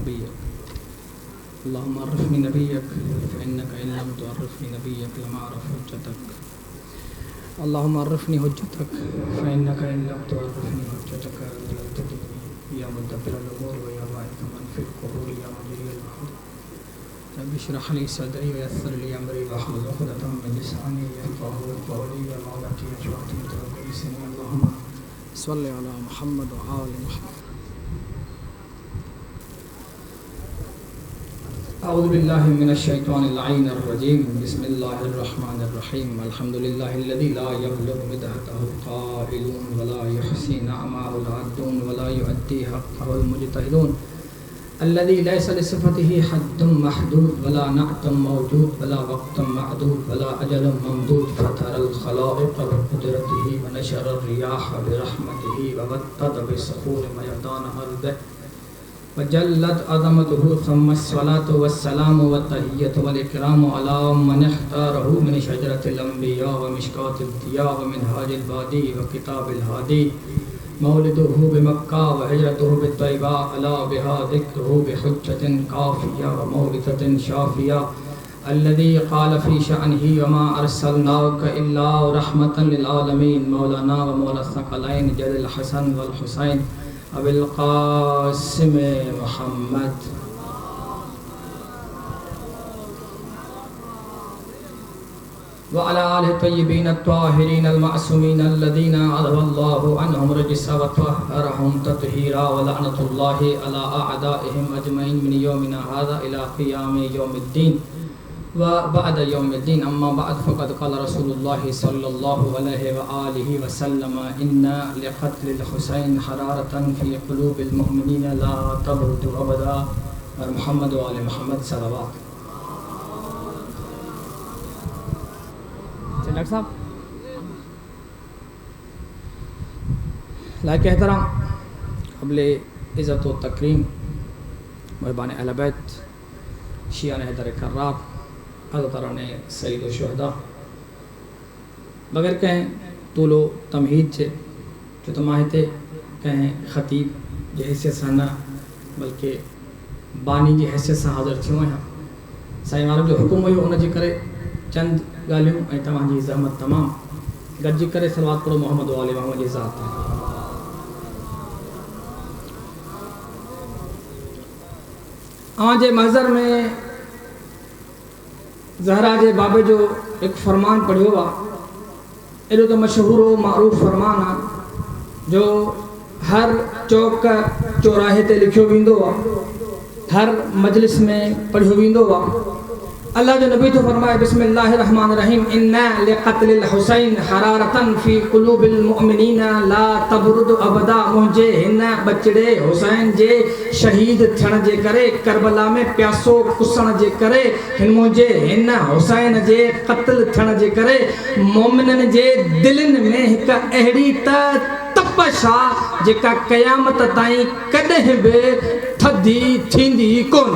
नबिय्यक अल्लाहुम्मा अर्रिफ़नी नबिय्यक फ़इन्नका इन लम तुअर्रिफ़नी नबिय्यक लमा अरफ़्तु हुज्जतक अल्लाहुम्मा अर्रिफ़नी हुज्जतक फ़इन्नका इन लम तुअर्रिफ़नी हुज्जतक ला तजिदनी या मुदब्बिरल उमूर व या बाइथ मन फ़िल क़ुबूर या मुजीरल बहर रब्बि इश्रह ली सदरी व यस्सिर ली अमरी वहलुल उक़दतम मिन लिसानी यफ़क़हू क़ौली या मौलाती अजवाती मुतवक्किसिन अल्लाहुम्मा सल्लि अला मुहम्मद व आलि मुहम्मद। अऊज़ु बिल्लाहि मिनश शैतानिर रजीम बिस्मिल्लाहिर रहमानिर रहीम अल्हम्दुलिल्लाहिल्लज़ी ला यब्लुगु मिदहतहु क़ाइलून व ला युहसी नअमाहु आद्दून व ला युअद्दी हक़्क़हुल मुजतहिदून अल्लज़ी लैसा लिसिफ़तिही हद्दुम महदूद व ला नअतुम मौजूद व ला वक़्तुम मअदूद व ला अजलुम ममदूद फ़तरल ख़लाइक़ बिक़ुदरतिही व नशरर रियाह बिरहमतिही व वत्तद बिसख़ूर मयदान अर्दिह वजल्लत अज़मतुहु सुम्मा अस्सलातु वस्सलामु वत्तहिय्यतु वल इकरामु अला मन इख्तारहु मिन शजरतिल अंबिया व मिशकातिद दिया व मिनहाजिल बादी व किताबिल हादी मौलिदुहु बिमक्का व हिजरतुहु बित्तैबा अला बिहा ज़िक्रुहु बिहुज्जतिन काफ़िया व मौइज़तिन शाफ़िया अल्लज़ी क़ाल फ़ी शअनिही व मा अर्सलनाका इल्ला रहमतन लिल आलमीन मौलाना व मौला सकलैन जलिल हसन वल हुसैन अबिल क़ासिम मुहम्मद। व अला आलिहि तय्यबीन अत्ताहिरीन अल-मअसूमीन अल्लज़ीना अज़हबल्लाहु अन्हुम रिज्सा व तहहरहुम तत्हीरा व लअनतुल्लाहि अला अअदाइहिम अजमईन मिन यौमिना हाज़ा इला क़ियामि यौमिद्दीन व बअद यौमिद्दीन अम्मा बअद फ़क़द क़ाल रसूलुल्लाहि सल्लल्लाहु अलैहि व आलिहि व सल्लम इन्ना लिक़त्लिल हुसैन हरारतन फ़ी क़ुलूबिल मुअमिनीन ला तबरुदु अबदा और मोहम्मद व आले मोहम्मद सल्लल्लाहु। डॉक्टर साहब लायक एहतराम क़ब्ले इज़्ज़त व तकरीम मेहरबान अहले बैत शियान हैदर कर्रार अज़तरान सईद व शुहदा बगैर कहें तूलो तमहीद से जो तमाहते कहें ख़तीब जे हैसियत सां न बल्कि बानी जी हैसियत सां हाज़िर थियो आहियां। साईं वारनि जो हुकुम हुयो उन जे करे चंद ॻाल्हियूं ऐं तव्हांजी ज़हमत तमामु गॾिजी करे सलवात पढ़ो मोहम्मद व आले मोहम्मद जी ज़ात। अवांजे महज़र में ज़हरा जे बाबे जो एक फ़रमान पढ़ियो आहे। एॾो त मशहूर मारूफ़ फ़रमान आहे जो हर चौक चौराहे ते लिखियो वेंदो आहे, हर मजलिस में पढ़ियो वेंदो आहे। अल्लाह जो नबी तो फरमाए बिस्मिल्लाहिर रहमानिर रहीम इन्ना लिक़त्लिल हुसैन हरारतन फ़ी क़ुलूबिल मुअमिनीन ला तबरुदु अबदा। मुंहिंजे हिन बचड़े हुसैन जे शहीद थियण जे करे करबला में प्यासो कुसण जे करे मुंहिंजे हिन हुसैन जे क़त्ल थियण जे करे मोमिननि जे दिलनि में हिकु अहिड़ी तपश आहे जेका क़यामत ताईं कॾहिं बि थधी थींदी कोन।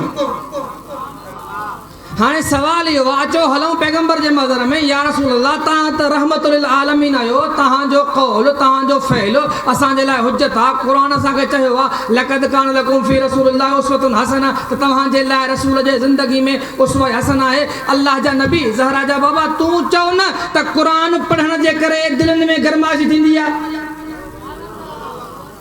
हाँ सवाल यो अचो हलूं पैगंबर जे मज़र में या रसूल अल्लाह तव्हां त रहमतुल लिल आलमीन आहियो, तव्हांजो कौल तव्हांजो फ़इल असांजे लाइ हुज्जत आहे। क़ुरान असांखे चयो आहे लक़द कान लकुम फ़ी रसूलिल्लाहि उस्वतुन हसना त तव्हांजे लाइ रसूल जे ज़िंदगी में उसवा हसन आहे। अल्लाह जा नबी ज़हरा जा बाबा तूं चओ न त क़ुरान पढ़ण जे करे दिलनि में गरमाइश थींदी आहे।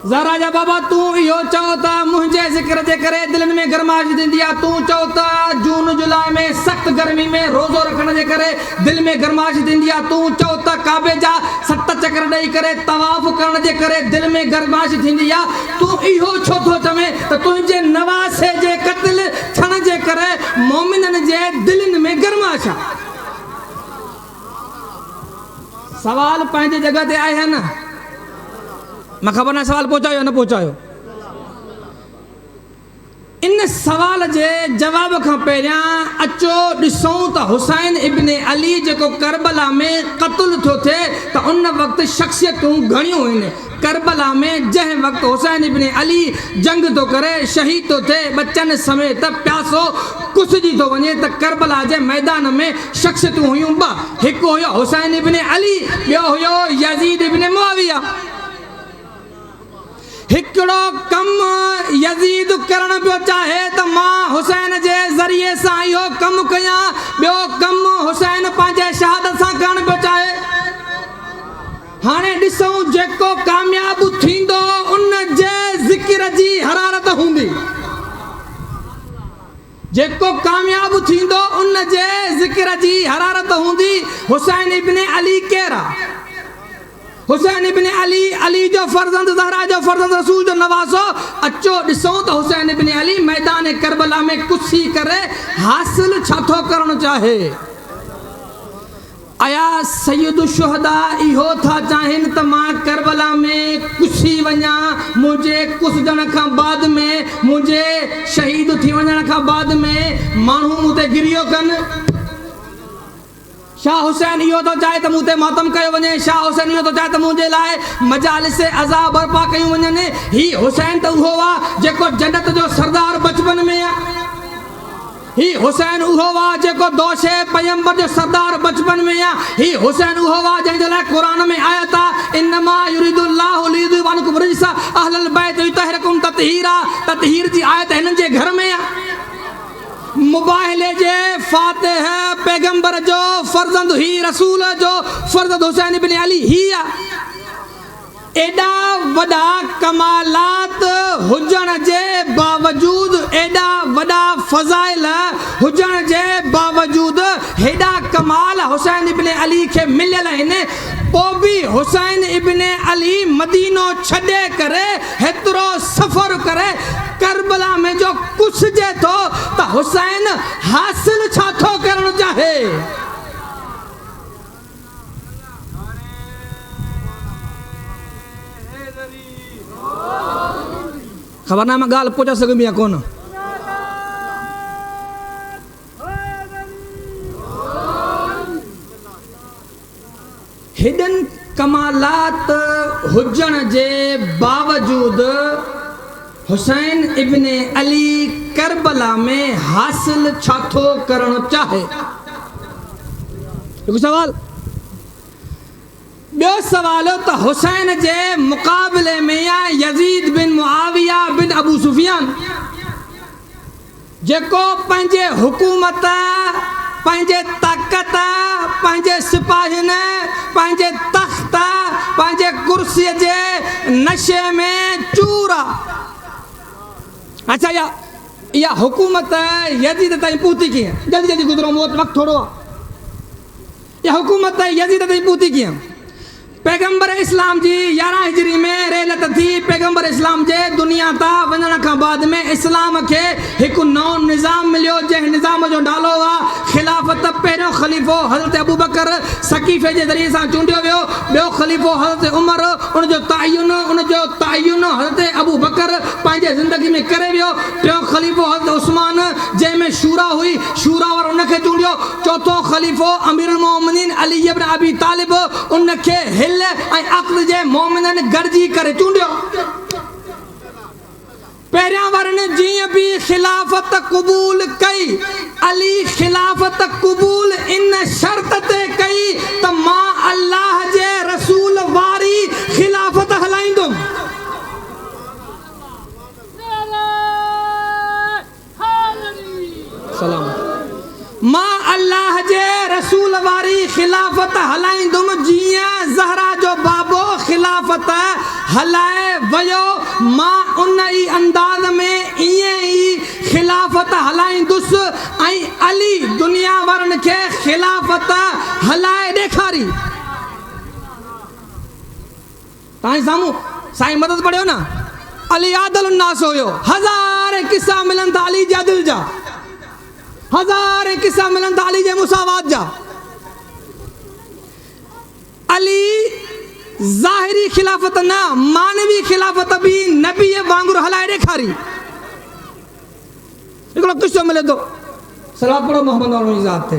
ज़हरा जा बाबा तूं इहो चओ त मुंहिंजे ज़िक्र जे करे दिलनि में गरमाइश थींदी आहे। तूं चओ त जून जुलाई में सख़्त गर्मी में रोज़ो रखण जे करे दिलि में गरमाइश थींदी आहे। तूं चओ त काबे जा 7 चकर ॾेई करे तवाफ़ करण जे करे दिलि में गरमाइश थींदी आहे। तूं इहो छो थो चवें त तुंहिंजे नवासे जे क़त्ल थियण जे करे मोमिननि जे दिलनि में गरमाइश आहे। सवाल पंहिंजी जॻह ते आहे न, मैं खबर ना सवाल पहुंचायो न पहुंचायो। इन सवाल जे जवाब खां पहिरियां अचो ॾिसूं त हुसैन इब्न अली जेको करबला में क़त्ल थो थिए त उन वक़्तु शख़्सियतूं घणियूं आहिनि। करबला में जंहिं वक़्तु हुसैन इब्न अली जंग थो करे शहीद थो थिए बच्चनि समेत प्यासो कुसिजी थो वञे त करबला जे मैदान में शख़्सियतूं हुयूं ॿ। हिकु हुयो हुसैन इब्न अली, ॿियो हुयो यज़ीद इब्न मुआविया। हिकिड़ो कम यज़ीद करण पियो चाहे त हुसैन जे ज़रिए सां इहो कमु कयां, ॿियो कमु हुसैन पंहिंजे शहादत सां करणु पियो चाहे। हाणे ॾिसूं जेको कामयाबु थींदो उन जे ज़िक्र जी हरारत हूंदी, जेको कामयाबु थींदो उन जे ज़िक्र जी हरारत हूंदी। हुसैन इब्न अली केरा? हुसैन इब्न अली, अली जो फर्ज़ंद, ज़हरा जो फर्ज़ंद, रसूल जो नवाज़ो। अचो ॾिसूं त हुसैन इब्न अली मैदान करबला में कुसी करे हासिल छा थो करणु चाहे। आया सैयद शुहदा इहो था चाहिनि त मां करबला में कुसी वञा, मुंहिंजे कुसजण खां बाद में, मुंहिंजे शहीद थी वञण खां बाद में माण्हू मूं ते गिरियो कनि। शाह हुसैन इहो थो चाहे त मूं ते मातम कयो वञे, शाह हुसैन इहो थो चाहे त मुंहिंजे लाइ मजालिस अज़ा बर्पा कयूं वञनि। ही हुसैन त उहो आहे जेको जन्नत जो सरदार बचपन में आहे। ही हुसैन उहो आहे जेको दोशे पैगंबर जो सरदार बचपन में आहे। ही हुसैन उहो आहे जंहिंजे लाइ क़ुरान में आयत आहे, इन्नमा युरिदुल्लाहु लियुज़हिबा अन्कुम रिज्सा अहलल बैत वयुतहिरकुम तत्हीरा। तत्हीर जी आयत हिननि जे घर में आहे। मुबाहिले जे फातिह पैगंबर जो फर्ज़ंद, ही रसूल जो फर्ज़ंद हुसैन इब्न अली ही आहे। एॾा वॾा कमालात हुजण जे बावजूद, एॾा वॾा फज़ाइल हुजण जे बावजूद, हेॾा कमाल हुसैन इब्न अली खे मिलियल आहिनि, पोइ बि हुसैन इब्न अली मदीनो छॾे करे हेतिरो सफ़र करे करबला में जो कुसजे थो त हुसैन हासिल छा थो करणु चाहे। ख़बर न, मां ॻाल्हि पहुचा सघंदी आहियां कोन। हेॾनि कमालात हुजण जे बावजूद हुसैन इब्न अली करबला में हासिल छा थो करणु चाहे। हिकु सवाल। ॿियो सवाल त हुसैन जे मुक़ाबले में या यज़ीद बिन मुआविया बिन अबू सुफियान, जेको पंहिंजे हुकूमत, पंहिंजे ताक़त, पंहिंजे सिपाहियुनि, पंहिंजे तख़्त, पंहिंजे कुर्सीअ जे नशे में चूर आहे। अच्छा, इहा हुकूमत यज़ीद ताईं पहुती कीअं? जल्दी जल्दी गुज़रो, वक़्तु थोरो आहे। इहा हुकूमत यज़ीद ताईं पहुती कीअं? पैगंबर इस्लाम जी 11 हिजरी में रेलत थी। पैगंबर इस्लाम जे दुनिया ता वञण खां बाद में इस्लाम खे हिकु नओं निज़ाम मिलियो, जंहिं निज़ाम जो नालो आहे खिलाफ़त। पहिरियों ख़लीफ़ो हज़रत अबू बकर सक़ीफ़े जे ज़रिए सां चूंडियो वियो, ॿियो ख़लीफ़ो हज़रत उमर, उनजो तायुन हज़रत अबू बकर पंहिंजे ज़िंदगी में करे वियो। टियों ख़लीफ़ो हज़रत उस्मान, जंहिंमें शूरा हुई, शूरा वारो उनखे चूंडियो। चौथों ख़लीफ़ो अमीरुल मोमिनीन अली इब्न अबी तालिब, उनखे ऐं अक़्ल जे मोमिननि गॾिजी करे चूंडियो। पहिरियां वारनि जीअं बि खिलाफ़त क़बूल कई, अली खिलाफ़त क़बूल इन शर्त ते कई त मां अल्लाह जे रसूल वारी खिलाफ़त हलाईंदुमि। मां अल्लाह जे रसूल वारी खिलाफ़त हलाईंदुमि, जीअं ज़हरा जो बाबो खिलाफ़त हलाए वियो, मां उन ई अंदाज़ में ईअं ई खिलाफ़त हलाईंदुसि ऐं अली दुनिया वारनि खे खिलाफ़त हलाए ॾेखारी। तव्हांजे साम्हूं साईं मदद पढ़ियो न, अली आदिल नास हुयो। हज़ार किसा मिलनि था अली जे दिल जा, हज़ार किसा मिलनि था अली जे मुसावात जा। अली ज़ाहिरी खिलाफ़त न, मानवी खिलाफ़त बि नबी वांगुरु हलाए ॾेखारी। हिकिड़ो किस्सो मिले थो, सलावत पढ़ो मोहम्मद वारो जी ज़ात ते।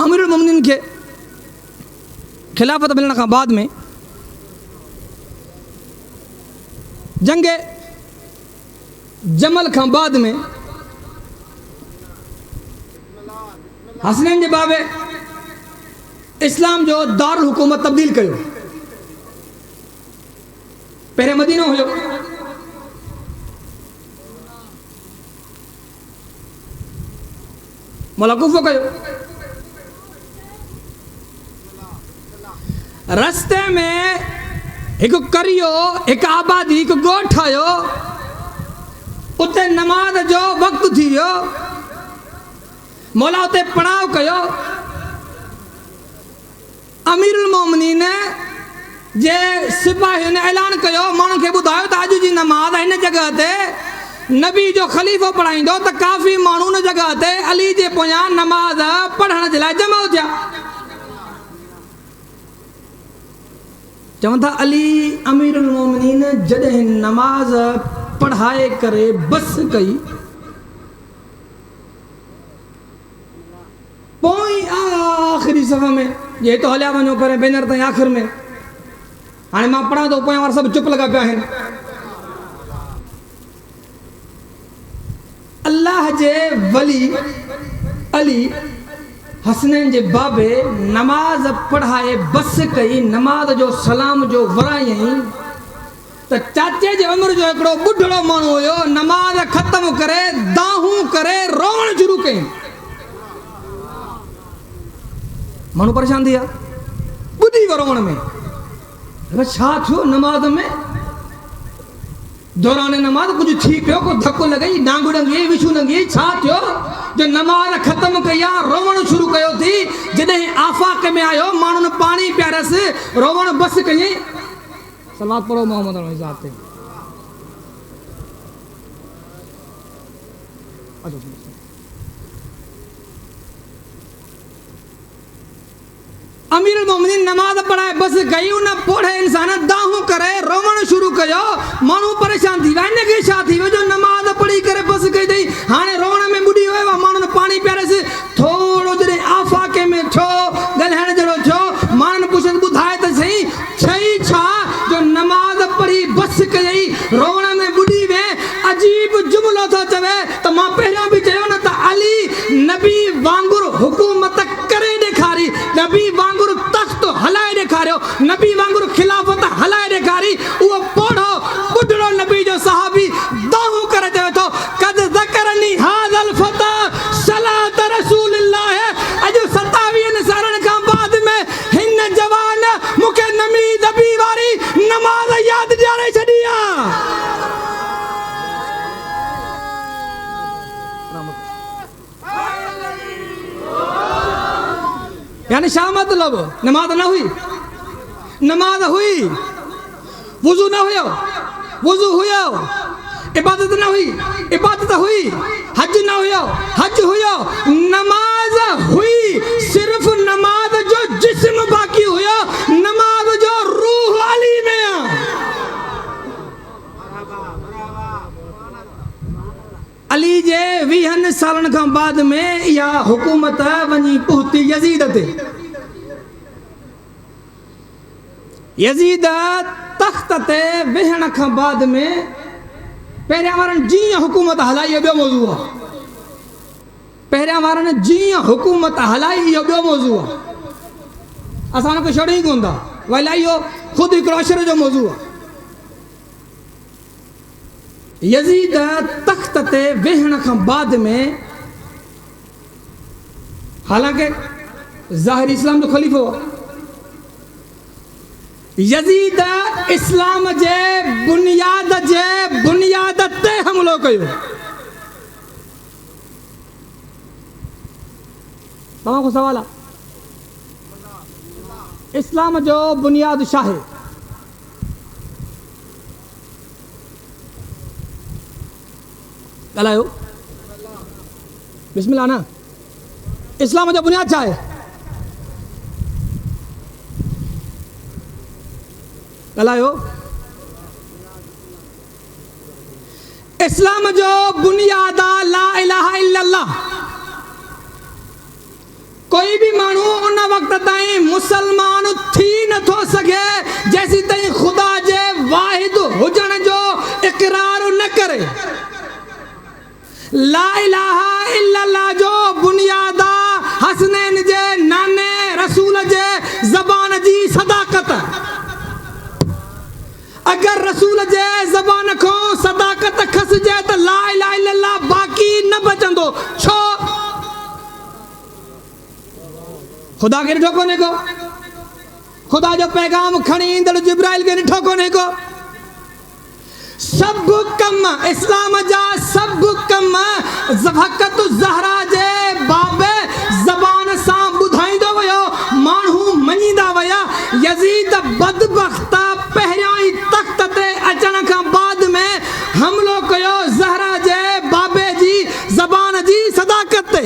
अमीरुल मोमिनीन खे खिलाफ़त मिलण खां बाद में जंगे जमल खां बाद में हसनैन जे बाबे इस्लाम जो दारुल हुकूमत तब्दील कयो। पहिरें मदीनो हुयो। मौला कुफो कयो। रस्ते में हिकु करियो, हिकु आबादी, हिकु ॻोठ आयो, उते नमाज़ जो वक़्तु थी वियो। मौला उते पड़ाव कयो। अमीरुल मोमिनीन जे सिपाहियुनि ऐलान कयो, माण्हुनि खे ॿुधायो त अॼु जी नमाज़ हिन जॻह ते नबी जो ख़लीफ़ो पढ़ाईंदो, त काफ़ी माण्हू उन जॻह ते अली जे पोयां नमाज़ पढ़ण जे लाइ जमा थिया। चवनि था अली अमीरुल मोमिनीन जॾहिं नमाज़ पढ़ाए करे बस कई, पोइ आख़िरी सफ़ में ये तो हलिया वञो पहिरें बैनर ताईं आख़िर में, हाणे मां पढ़ां थो, पोयां वारा सभु चुप लॻा पिया आहिनि। अल्लाह जे वली अली हसनैन जे बाबे नमाज पढ़ाए बस कई, नमाज जो सलाम जो वरायईं, त चाचे जे उमिरि जो हिकिड़ो ॿुढड़ो माण्हू हुयो, नमाज ख़त्म करे दाहूं करे रोअण शुरू कयईं। माण्हू परेशान थी विया, ॿुधी वियो रोअण में। छा थियो नमाज में? दौरान नमाज कुछ थी पियो, को धक्को लॻई, डांगू डंगी, विछू डंगी, छा थियो जो नमाज ख़त्म कई आहे, रोवण शुरू कयो थी। जॾहिं आफ़ाक़ में आयो, माण्हुनि पाणी पियारसि, रोवण बस कयईं। सलात पढ़ो मोहम्मद साहब ते। अमीरुल मोमिनीन नमाज पढ़ाए बस गई, उन पोढ़े इंसान दाहूं करे रोवण शुरू कयो। माण्हू परेशान थी विया, इनखे छा थी वियो जो नमाज पढ़ी करे बस कई अथई, हाणे रोवण में ॿुॾी वियो आहे। माण्हुनि पाणी पियारसि, थोरो जॾहिं आफ़ाक़े में थियो, ॻाल्हाइण जहिड़ो थियो, माण्हुनि पुछनि ॿुधाए त सही, छई छा जो नमाज पढ़ी बस कयई, रोवण में ॿुॾी वे। अजीब जुमिलो थो चवे त मां पहिरियों बि चयो न त अली नबी वांगुरु हुकूमत करे ॾेखारी, नबी वांगुरु तख़्त हलाए ॾेखारियो, नबी वांगुरु खिलाफ़त हलाए ॾेखारी। उहो पोढ़ो ॿुढड़ो नबी जो सहाबी दाहूं करे चवे थो, कद ज़करनी हाज़ल फता सलात रसूलिल्लाह। अॼु 27 सालनि खां बाद में हिन जवान मूंखे नबी वारी नमाज़ यादि ॾियारे छॾी आहे। यानी शा मतलब? नमाज न हुई, नमाज हुई, वुजू न हुयो, वुजू हुयो, इबादत न हुई, इबादत हुई, हज न हुयो, हज हुयो, नमाज हुई, सिर्फ नमाज जो जिस्म बाकी हुयो, नमाज जो रूह अली में आहे। अली जे 20 सालनि खां बाद में इहा हुकूमत वञी पहुती यज़ीद ते। यज़ीद तख़्त ते वेहण खां बाद में पहिरियां वारनि जीअं हुकूमत हलाई, इहो ॿियो मौज़ू आहे। पहिरियां वारनि जीअं हुकूमत हलाई, इहो ॿियो मौज़ू आहे। असां हुनखे छॾे ई कोन था, वला इहो ख़ुदि हिकिड़ो अशर जो मौज़ू आहे। यज़ीद तख़्त ते वेहण खां बाद में, हालांकि ज़ाहिर इस्लाम जो ख़लीफ़ो आहे, यज़ीद इस्लाम जे बुनियाद ते हमलो कयो। तव्हां खां सवाल आहे, इस्लाम जो बुनियाद छा आहे? ॻाल्हायो, बिस्मिल्लाह न। इस्लाम जो बुनियाद छा आहे? ॻाल्हायो। इस्लाम जो बुनियाद ला इलाहा इल्लल्लाह। कोई भी माण्हू उन वक़्त ताईं मुसलमान थी नथो सघे जेसीं ताईं ख़ुदा जे वाहिद हुजण जो इक़रार न करे। ला इलाहा इल्लल्लाह जो बुनियाद हसनैन जे नाने रसूल जे ज़बान जी सदाकत। अगर रसूल जे ज़बान खो सदाकत खसजे त ला इलाहा इल्लल्लाह बाक़ी न बचंदो। छो खुदा खे ॾिठो कोन्हे को, खुदा जो पैगाम खणी ईंदड़ जिब्राइल खे ॾिठो कोन्हे को। सभु कम इस्लाम जा सभु कम फ़क़त ज़हरा जे बाबे ज़बान सां ॿुधाईंदो वियो, माण्हू मञींदा विया। यज़ीद बदबख्त पहिरियों ई तख़्त ते अचण खां बाद में हमलो कयो ज़हरा जे बाबे जी ज़बान जी सदाकत ते।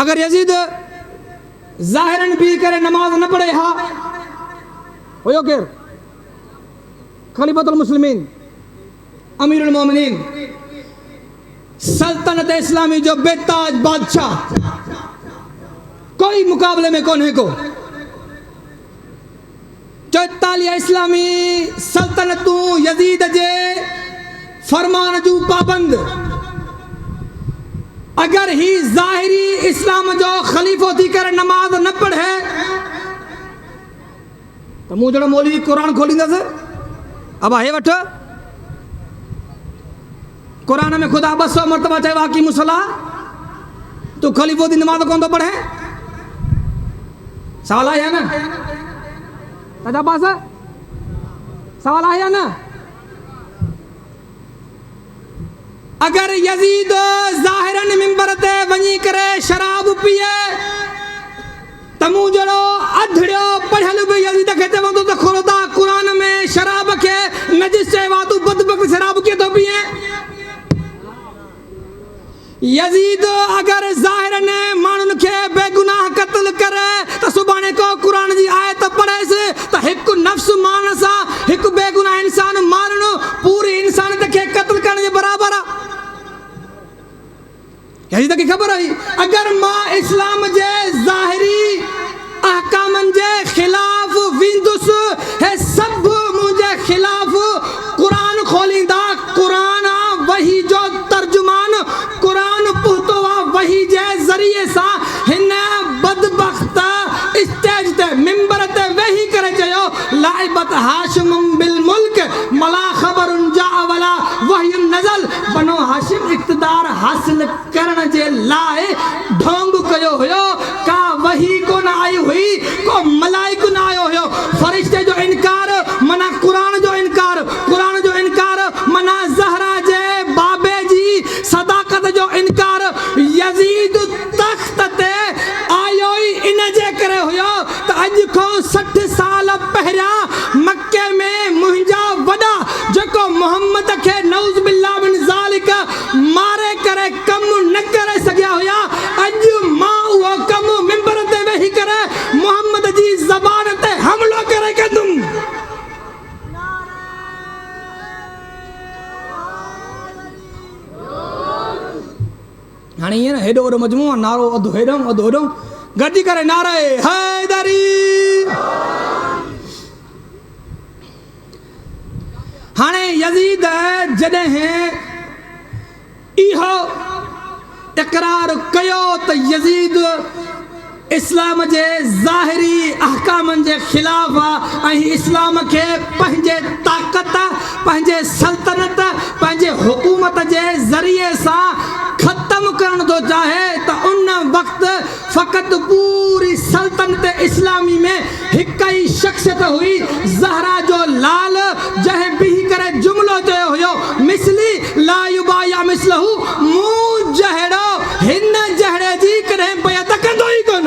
अगर यज़ीद ज़ाहिरन भी करे नमाज न पढ़े हा हुयो केर? खलीफतुल मुस्लिमीन अमीरुल मोमिनीन सल्तनत इस्लामी जो बेताज बादशाह, कोई मुकाबले में कोन्हे को। 44 इस्लामी सल्तनतूं यज़ीद जे फरमान जूं पाबंद। अगर ही ज़ाहिरी इस्लाम जो खलीफो थी करे नमाज न पढ़े तो मूं जहिड़ो मौलवी क़ुरान खोलींदुसि। अब हे वठ, क़ुरान में ख़ुदा 200 मरतबा चयो आहे कि मुसला तू खलीफो थी नमाज कोन थो पढ़े। सवाल आहे या न? राजा पास सवाल आहे या न? अगर यज़ीद ज़ाहिरन मिंबर ते वञी करे शराब पीए त मूं जहिड़ो अधड़ियो पढ़ियल बि यज़ीद खे चवंदो त ख़ुदा क़ुरान में शराब खे नजिस चयो आहे, तूं बदबख्त शराब कीअं थो पीए? यज़ीद अगर ज़ाहिरन माण्हुनि खे बेगुनाह क़त्ल करे त सुभाणे को क़ुरान जी आयत पढ़ेसि त हिकु नफ़्स मान सां हिकु बेगुनाह इंसान मारणो पूरी इंसानियत खे क़त्ल करण जे बराबरि आहे। यज़ीद खे ख़बर हुई अगर मां इस्लाम जे ज़ाहिरी अहकामनि जे ख़िलाफ़ वेंदुसि, हे सभु मुंहिंजे ख़िलाफ़ क़ुरान खोलींदा। क़ुरान वही जो तर्जुमान, क़ुरान पहुतो आहे वही जे ज़रिए सां। हिन बदबख्त स्टेज ते मिंबर ते वेही करे चयो लाइबत हाशिमुम बिल मुल्क मला ख़बरुन जा वला वही नज़ल। बनो हाशिम इक़्तिदार हासिल करण जे लाइ ढोंग कयो हुयो। का वही कोन आई हुई, को मलाइक न आयो हुयो। फ़रिश्ते जो इनकार मना क़ुरान जो इनकार, क़ुरान जो इनकार मना ज़हरा जे बाबे जी सदाकत जो इनकार। यज़ीद तख़्त ते आयो ई इन जे करे हुयो त अॼु खां 60 साल पहिरियां मके में मुंहिंजा वॾा जेको मोहम्मद खे नऊज़ बिल्लाह मिन ज़ालिक मारे करे कम न करे सघिया हुया, अॼु मां उहो कम मिंबर ते वेही करे मोहम्मद जी ज़बान ते हमलो करे कंदुमि। हाणे ईअं न हेॾो वॾो मजमू आहे, नारो अधु हेॾो अधु होॾो गॾिजी करे नारे हैदरी। हाणे यज़ीद जॾहिं इहो इक़रार कयो त यज़ीद इस्लाम जे ज़ाहिरी अहकामनि जे ख़िलाफ़ आहे ऐं इस्लाम खे पंहिंजे ताक़त, पंहिंजे सल्तनत, पंहिंजे हुकूमत जे ज़रिए सां ख़तमु करणु थो चाहे त उन वक़्तु फ़क़ति पूरी सल्तनत इस्लामी में हिकु ई शख़्सियत हुई, ज़हरा जो लाल, जंहिं बीही करे जुमिलो चयो हुयो मिसली ला युबाया मिसलहू, मूं जहिड़ो हिन जहिड़े जी कॾहिं बयत कंदो ई कोन।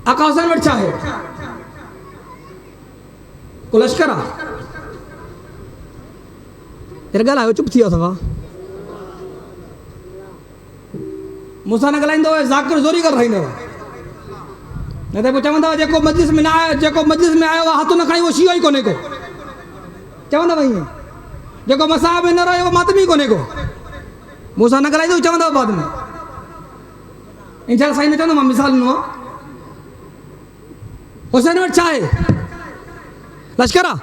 आका हुसैन वटि छा आहे? को लश्कर आहे? यार ॻाल्हायो, चुप थी वियो सफ़ा। मूंसां न ॻाल्हाईंदो ज़ाकिर ज़ोरी करे रहींदव, न त पोइ चवंदव जेको मजलिस में न आयो, जेको मजलिस में आयो आहे हथ न खणी उहो शियो ई कोन्हे को। चवंदव ईअं, जेको मसाब में न रहियो उहो मातमी कोन्हे को। मूंसां न ॻाल्हाईंदो चवंदव बाद में। इंशाअल्लाह साईं न चवंदो, मां मिसाल ॾिनो आहे। हुसैन वटि छा आहे? लश्कर आहे।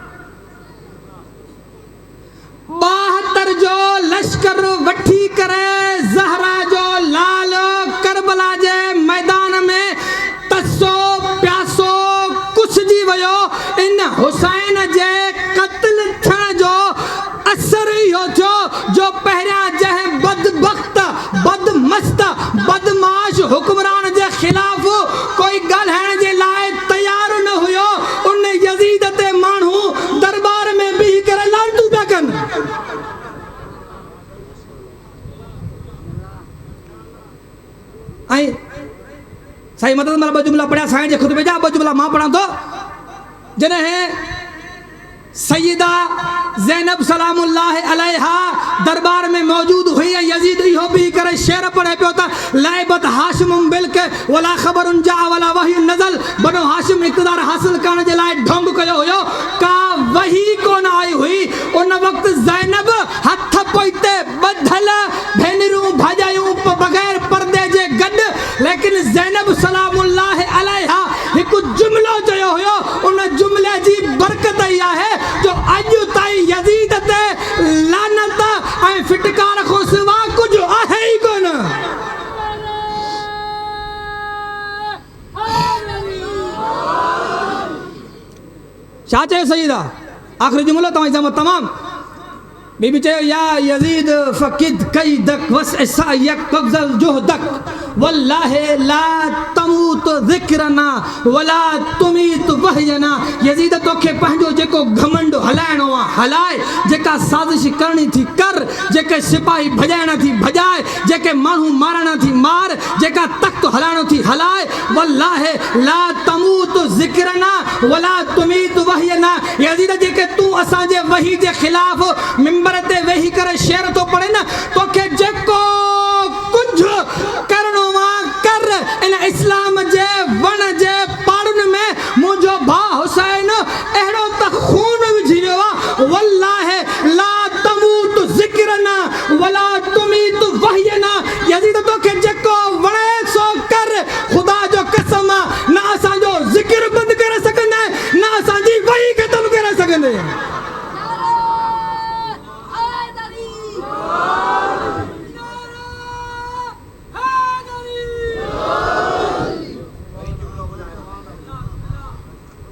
72 जो लश्कर वठी करे ज़हरा जो लाल करबला जे मैदान में साईं मदद मल जुमला पढ़िया साईं जे खुतबे जा जुमला मां पढ़ा तो जॾहिं सैयदा ज़ैनब सलामुल्लाह अलैहा दरबार में मौजूद हुई यजीद इहो भी करे शेर पढ़े पियो त लाइबत हाशिम बिल्क वला खबरुन जा वला वही नज़ल बनो हाशिम इक़्तिदार हासिल करण जे लाइ ढोंग कयो हुयो का वही कोन आई हुई उन वक्त ज़ैनब हथ पोइते बधल भेनरूं भजायूं बगैर पर्दे जे गॾु लेकिन ज़ैनब सलामुल्लाह अलैहा हिकु जुमलो चयो हुयो उन जुमले जी बरकत ई आहे जो अॼु ताईं यजीद ते लानत ऐं फिटकार खां सिवा कुझु आहे ई कोन। छा चयो सईदा आख़िरी जुमलो तव्हां तमामु बीबी चयो या यजीद फ़क़िद कैदक वसअयक क़ब्ज़ल जुहदक वल्लाहि ला तमूत ज़िक्रना वला तुमीत वहयना यजीद तोखे पंहिंजो जेको घमंड हलाइणो आहे हलाए जेका साज़िश करणी थी कर जेके सिपाही भॼाइणा थी भॼाए जेके माण्हू मारणा थी मार जेका तख़्त हलाइणो थी हलाए वल्लाहि ला तमूत ज़िक्रना वला तुमीत वहयना यजीद जेके तूं असांजे वही जे ख़िलाफ़ मिंबर ते वेही करे शेर तो पढ़े न तोखे जेको कुझु करणो आहे कर इन इस्लाम जे वण जे पाड़ुनि में मुंहिंजो भाउ हुसैन अहिड़ो त खून विझी वियो आहे वल्लाहि ला तमूत ज़िक्रना वला तुमीत वहयना यजीद तोखे जेको वणे सो कर ख़ुदा जो कसम आहे न असांजो ज़िक्र बंदि करे सघंदे न असांजी वही ख़तमु करे सघंदे।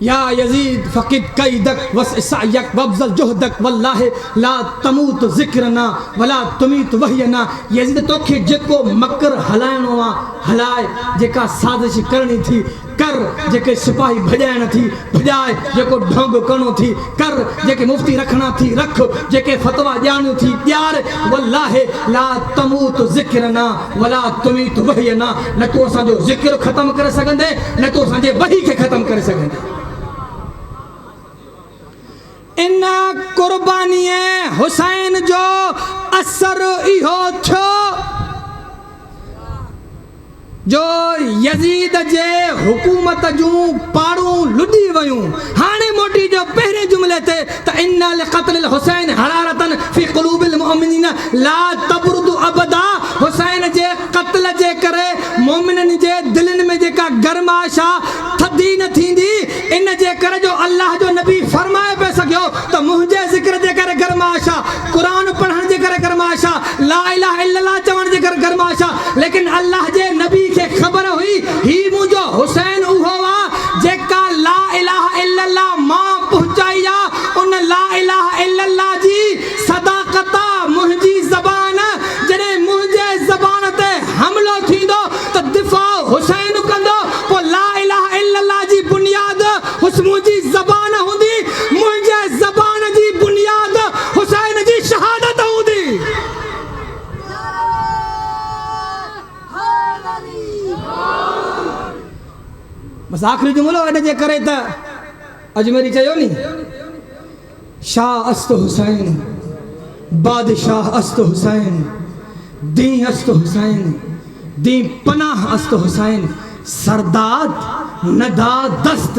या यजीद फ़क़िद कैदक वसअयक वब्ज़ल जुहदक वल्लाहि ला तमूत ज़िक्रना वला तुमीत वहयना यजीद तोखे जेको मकर हलाइणो आहे हलाए जेका साज़िश करणी थी कर जेके सिपाही भॼाइण थी भॼाए जेको ढोंग करणो थी कर जेके मुफ्ती रखणा थी रख जेके फतवा ॾियणियूं थी ॾियार वल्लाहि ला तमूत ज़िक्रना वला तुमीत वहयना न तूं असांजो ज़िक्र ख़तमु करे सघंदे न तूं असांजे वही खे ख़तमु करे सघंदे। इन कुर्बानी हुसैन जो असर इहो थियो जो यजीद जे हुकूमत जूं पाड़ूं लुॾी वयूं हाणे मोटी जो पहिरें जुमले ते त इन्ना लिक़त्लिल हुसैन हरारतन फी क़ुलूबिल मुमिनीन ला तबरुदु अबदा हुसैन जे क़त्ल जे करे मोमिननि जे दिलनि में जेका गरमाश आहे थधी न थींदी इन जे करे जो अल्लाह जो नबी फरमाए पियो सघियो त मुंहिंजे ज़िक्र जे करे गरमाश आहे क़ुरान पढ़ण जे करे गरमाश आहे ला इलाहा इल्लल्लाह चवण जे करे गरमाश आहे लेकिन अल्लाह जे नबी खे ख़बर हुई ही मुंहिंजो हुसैन उहो आहे जेका ला इलाहा इल्लल्लाह मां पहुचाई आहे उन ला इलाहा इल्लल्लाह जी सदाक़त मुंहिंजी ज़बान जॾहिं मुंहिंजे ज़बान ते हमिलो थींदो त दिफ़ा हुसैन कंदो पोइ ला इलाहा इल्लल्लाह जी बुनियाद मुंहिंजी ज़बान हूंदी मुंहिंजे ज़बान जी बुनियाद हुसैन जी शहादत हूंदी। बस आख़िरी जुमलो इन जे करे त अजमेरी चयो नी शाह अस्त हुसैन बादशाह अस्त हुसैन दी अस्त हुसैन दी पनाह अस्त हुसैन सरदाद नदा दस्त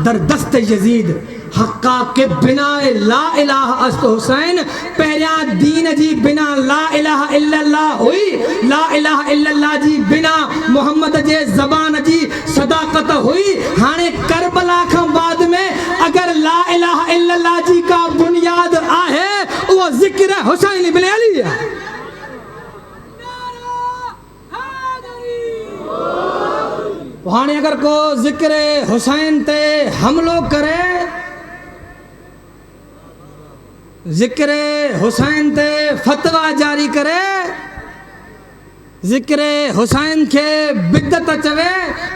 दर दस्त यजीद हक्का के बिना ला इलाहा अस्त हुसैन पहिरियां दीन जी बिना ला इलाहा इल्लल्लाह हुई ला इलाहा इल्लल्लाह जी बिना मोहम्मद जे ज़बान जी सदाक़त हुई हाणे करबला खां बाद में अगर ला इलाहा इल्लल्लाह जी का बुनियाद आहे वो ज़िक्र हुसैन इब्न अली है। हाणे अगर को ज़िक्र हुसैन ते हमलो करे ज़िक्र हुसैन ते फतवा जारी करे ज़िक्र हुसैन के बिदत चवे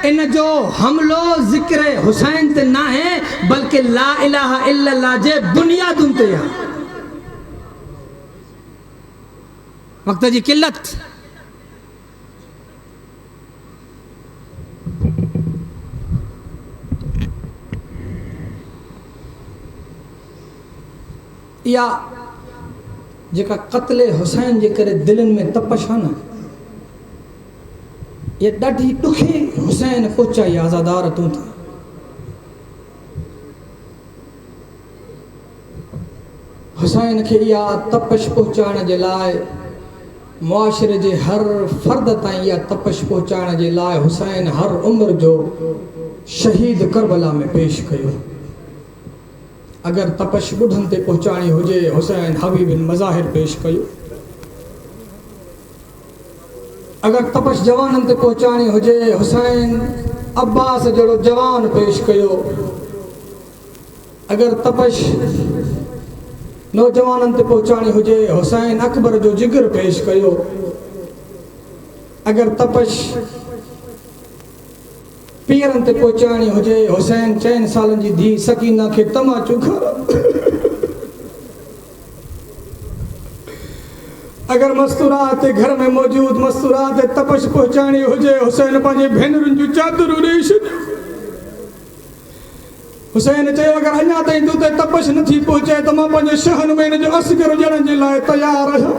इन जो हमलो ज़िक्र हुसैन ते ना है बल्कि ला इलाहा इल्लल्लाह जे बुनियादुन ते है। वक्त जी किल्लत या जेका क़त्ले हुसैन जे करे दिलनि में तपश आहे न, ये ॾाढी ॾुखी हुसैन पहुचाई आज़ादार तूं था। हुसैन खे इहा तपश पहुचाइण जे लाइ, मुआशिरे जे हर फ़र्द ताईं इहा तपश पहुचाइण जे लाइ हुसैन हर उम्र जो शहीद करबला में पेश कयो। अगर तपश बुढ़नि ते पहुचाइणी हुजे, हुसैन हबीबिन मज़ाहिर पेश कयो। अगर तपश जवाननि ते पहुचाइणी हुजे, हुसैन अब्बास जहिड़ो जवान पेश कयो। अगर तपश नौजवाननि ते पहुचाइणी हुजे, हुसैन अकबर जो जिगर पेश कयो। अगर तपश पीरनि ते पहुचाइणी हुजे, हुसैन 4 सालनि जी धी सकीना खे तमाचो खारायो। अगर मस्तूरात घर में मौजूद मस्तूरात तपश पहुचाइणी हुजे, हुसैन पंहिंजे भेनरुनि जूं चादरूं ॾेई छॾियूं। हुसैन चयो अगर अञा ताईं तूं ते तपश नथी पहुचे त मां पंहिंजे शहन में हिन जो असगर ॾियण जे लाइ तयारु आहियां।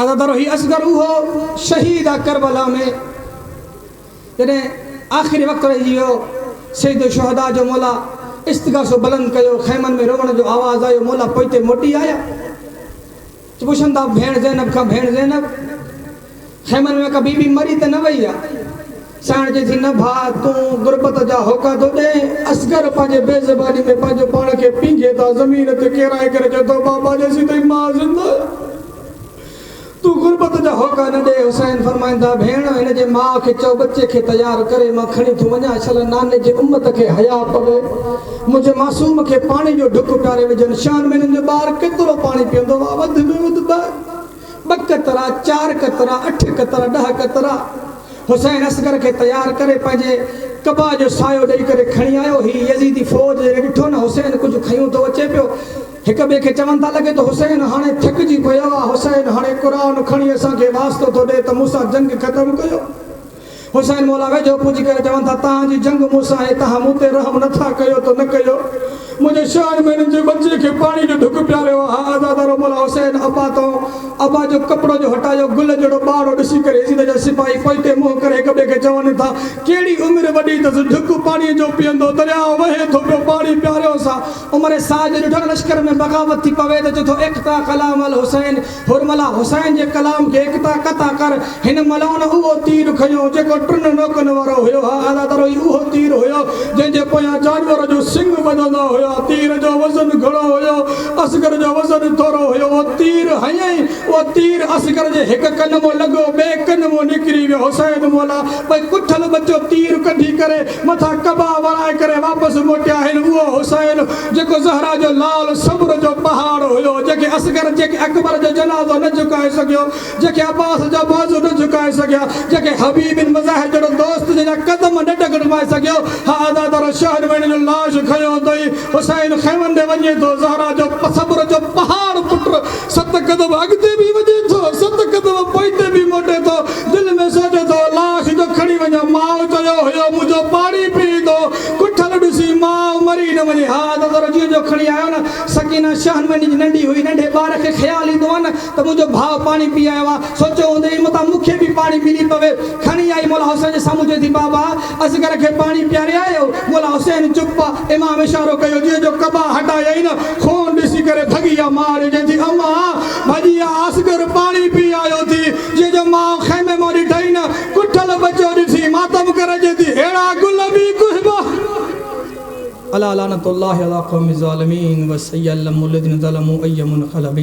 अदादरो ही असगर उहो शहीद आहे करबला में, जॾहिं आख़िरी वक़्तु रहिजी वियो। सैयद शुहदा जो मौला इस्तिग़ासो बुलंद कयो, खैमनि में रोअण जो आवाज़ आयो। मौला पोइते मोटी आया, पुछनि था भेण ज़ैनब खां, भेण ज़ैनब खैमनि में का बीबी मरी त न वई आहे? साण चई थी न भाउ, तूं गुरबत जा होका थो ॾे। असगर पंहिंजे बेज़बानी में पंहिंजो पाण खे पींघे था, ज़मीन ते किराए करे चए थो बाबा जेसीं ताईं मां ज़िंदा तूं गुरबत जा होका न ॾे। हुसैन फरमाईंदा भेण हिन जे माउ खे चओ बचे खे तयारु करे, मां खणी थो वञा। छल नाने जे उम्मत खे हया पवे, मुंहिंजे मासूम खे पाणी जो ढुक प्यारे विझनि। शान में हिननि जो ॿारु केतिरो पाणी पीअंदो आहे? वधि में वधि 2 कतरा, 4 कतरा, 8 कतरा, 10 कतरा। हुसैन असगर खे तयारु करे पंहिंजे कबा जो सायो ॾेई करे खणी आयो। ही यज़ीदी फ़ौज ॾिठो न हुसैन कुझु खयूं थो अचे पियो, हिक ॿिए खे चवनि था लॻे थो हुसैन हाणे थकिजी पियो आहे, हुसैन हाणे क़ुरान खणी असांखे वास्तो थो ॾिए त मूंसां जंग ख़तमु कयो। हुसैन मौला वेझो पुॼी करे चवनि था तव्हांजी जंग मूंसां आहे, तव्हां मूं ते रहम नथा कयो त न कयो। मुझे शान में हिनजे बच्चे के पानी जो ढुक प्यारे हो। हाँ दादा मौला हुसैन अब्बा तो अब्बा जो कपड़ो जो हटायो गुल जड़ो बाड़ो ॾिसी करे इज़त जा सिपाही पोइते मुंह करे हिक ॿिए खे चवनि था कहिड़ी उमिरि वॾी अथसि ढुक पाणीअ जो पीअंदो दरियाउ वहे थो पियो पाणी प्यारियो सां। उमिरि साज ॾिठो लश्कर में बग़ावत थी पवे त चए थो इक़्ता कलाम अल हुसैन हुरमला हुसैन जे कलाम खे इक़्ता कता कर। हिन मलाउन उहो तीर खयो जेको टिन नोकनि वारो हुयो। हा दादा उहो तीर हुयो जंहिंजे पोयां जानवर जो सिंग वॼंदा हुया। तीर जो वज़न घणो हुयो, असगर जो वज़न थोरो हुयो। वो तीर हयई, वो तीर असगर जे हिक कन में लॻो ॿिए कन में निकिरी वियो। हुसैन मौला भई कुठल बच्चो तीर कढी करे मथा कबा वराए करे वापसि मोटिया आहिनि। उहो हुसैन जेको ज़हरा जो लाल सब्र जो पहाड़ हुयो, जेके असगर जेके अकबर जो जनाज़ो न झुकाए सघियो, जेके अब्बास जा बाज़ू न झुकाए सघिया, जेके हबीब बिन मज़ाहिर जहिड़ो दोस्त जंहिंजा कदम न टकराए सघियो। हा दादा शहर में जो लाश खयो अथई हुसैन खैमन दे वञे थो ज़हरा जो सब्र जो पहाड़ पुट 7 कदम अॻिते बि वञे थो, 7 कदम पोइते बि मोटे थो। दिलि में सोचे थो लाश जो खणी वञा। माउ चयो हुयो मुंहिंजो पाणी पीअंदो, कुठल ॾिसी माउ मरी न वञे। हा दादा जीअं जो खणी आयो न सकीना शहन में नंढी हुई, नंढे ॿार खे ख़्यालु ईंदो आहे न त मुंहिंजो भाउ पाणी पी आयो आहे। सोचियो हूंदई मथां मूंखे बि पाणी मिली पवे। खणी आई मौला हुसैन जे साम्हूं चए थी बाबा असगर खे पाणी पीआरे आयो। मौला हुसैन चुप आहे। इमाम इशारो कयो जीअं जो कबा हटायई न खून ॾिसी करे भॻी आहे। माउ चए थी अम्मा भॼी आहे असगर पाणी पी आयो थी। जीअं जो माउ ख़ैमे मां ॾिठई न कुठल बचो ॾिसी मातम करे चए थी अहिड़ा गुल बि कुझु अला लानतुल्लाहि अला क़ौमि ज़ालिमीन व सय्यलमु लज़ीना ज़लमू अय्यमुन क़लबीन।